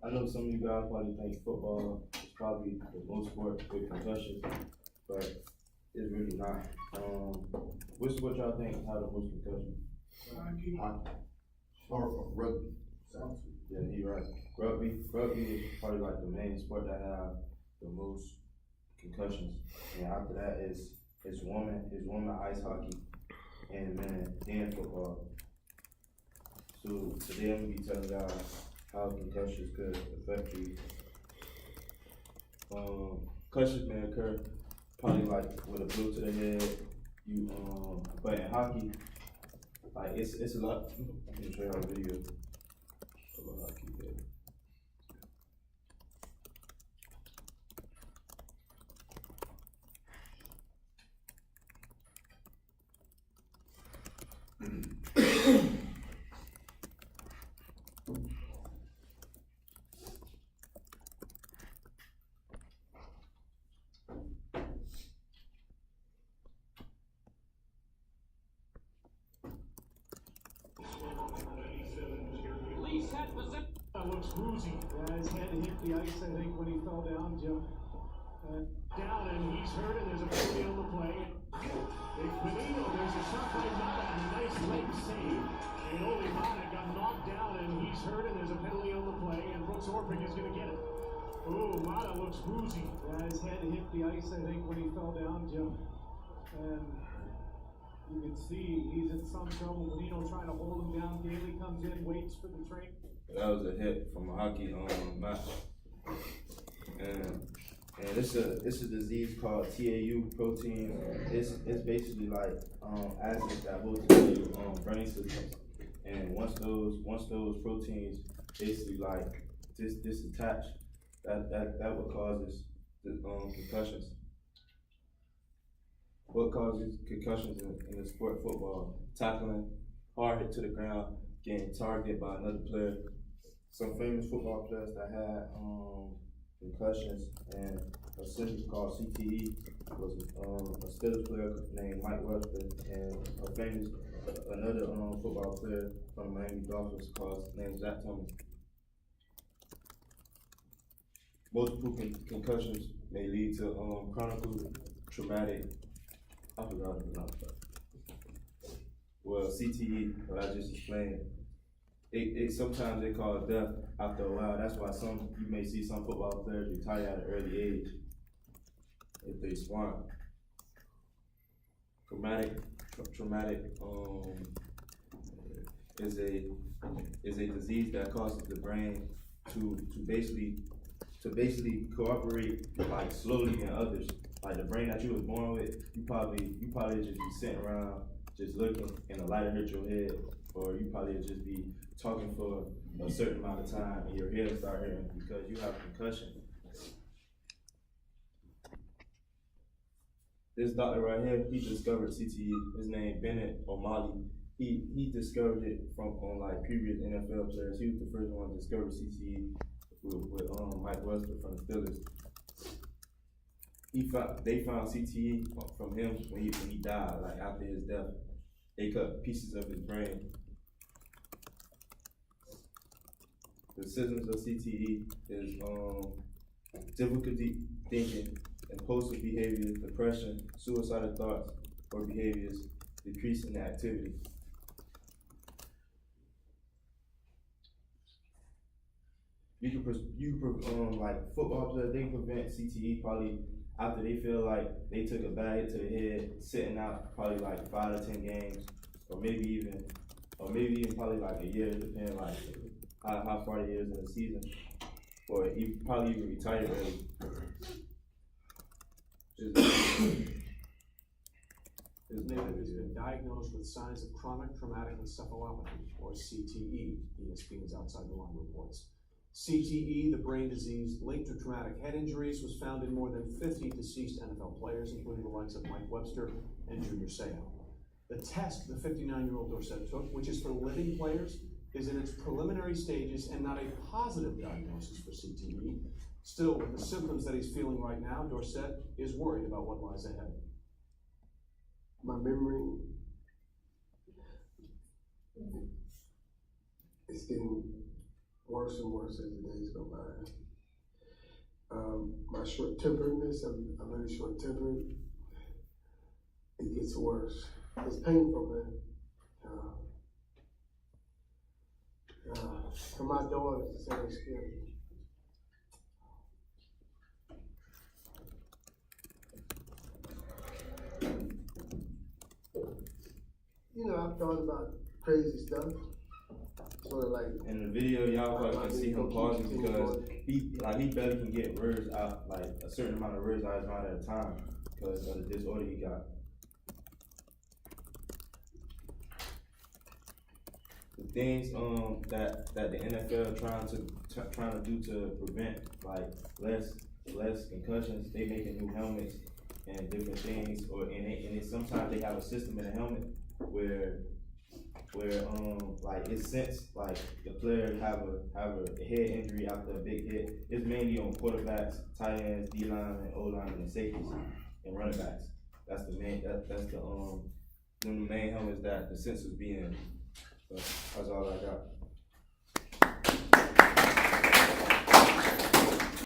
I know some of you guys probably think football is probably the most sport with concussions, but it's really not. What y'all think have the most concussions? Hockey. Or rugby. Yeah, you're right. Rugby is probably like the main sport that have the most concussions, and after that is woman ice hockey, and men and football. So today I'm gonna be telling y'all how concussions could affect you. Concussions may occur probably like with a blow to the head. But in hockey, like it's a lot. I'm gonna show y'all a video of a hockey game. That looks woozy. Yeah, his head hit the ice, I think, when he fell down, Jim. Down, and he's hurt, and there's a penalty on the play. Big Benito, there's a shot by Mata, and a nice leg save. And Oli Mata got knocked down, and he's hurt, and there's a penalty on the play, and Brooks Orpik is going to get it. Oh, Mata looks woozy. Yeah, his head hit the ice, I think, when he fell down, Jim. And you can see he's in some trouble. Benito trying to hold him down. Daly comes in, waits for the train. That was a hit from a hockey match, and it's a disease called TAU protein. It's basically like acids that goes into your brain systems, and once those proteins basically like disattach, that what causes the concussions. What causes concussions in the sport football? Tackling, hard hit to the ground, getting targeted by another player. Some famous football players that had concussions and a syndrome called CTE was a Steelers player named Mike Webster, and another football player from Miami Dolphins named Zach Thomas. Multiple concussions may lead to chronic traumatic. I forgot the name. Well, CTE, what I just explained. It sometimes they call it death after a while. That's why you may see some football players retire at an early age if they swamp. Traumatic is a disease that causes the brain to basically cooperate like slowly in others. Like the brain that you was born with, you probably just be sitting around just looking and a lighter hit your head, or you probably just be talking for a certain amount of time and your head will start hurting because you have concussion. This doctor right here, he discovered CTE. His name Bennett O'Malley. He discovered it on like previous NFL players. He was the first one to discover CTE with Mike Webster from the Steelers. They found CTE from him when he died, like after his death. They cut pieces of his brain. The symptoms of CTE is difficulty thinking, impulsive behavior, depression, suicidal thoughts or behaviors, decrease in activity. Like football players, they prevent CTE probably after they feel like they took a bad hit to the head, sitting out probably like 5 to 10 games, or maybe even probably like a year, depending like how far he is in the season, or probably even retire early. His name has been diagnosed with signs of chronic traumatic encephalopathy, or CTE, ESPN's Outside the Line reports. CTE, the brain disease linked to traumatic head injuries, was found in more than 50 deceased NFL players, including the likes of Mike Webster and Junior Seau. The test the 59-year-old Dorsett took, which is for living players, is in its preliminary stages and not a positive diagnosis for CTE. Still, with the symptoms that he's feeling right now, Dorsett is worried about what lies ahead. My memory is getting worse and worse as the days go by. My short-temperedness, I'm really short-tempered. It gets worse. It's painful, man. For my daughter, it's the same experience. You know, I've thought about crazy stuff. Sort of like In the video, y'all probably can see him pausing because he barely can get words out, like a certain amount of words out of his mouth at a time because of the disorder he got. The things that the NFL trying to do to prevent like less concussions, they making new helmets and different things, and sometimes they have a system in the helmet where like it's since like the player have a head injury after a big hit. It's mainly on quarterbacks, tight ends, D linemen, O linemen, and safeties and running backs. That's the main the main helmets that the sensors be in. So that's all I got.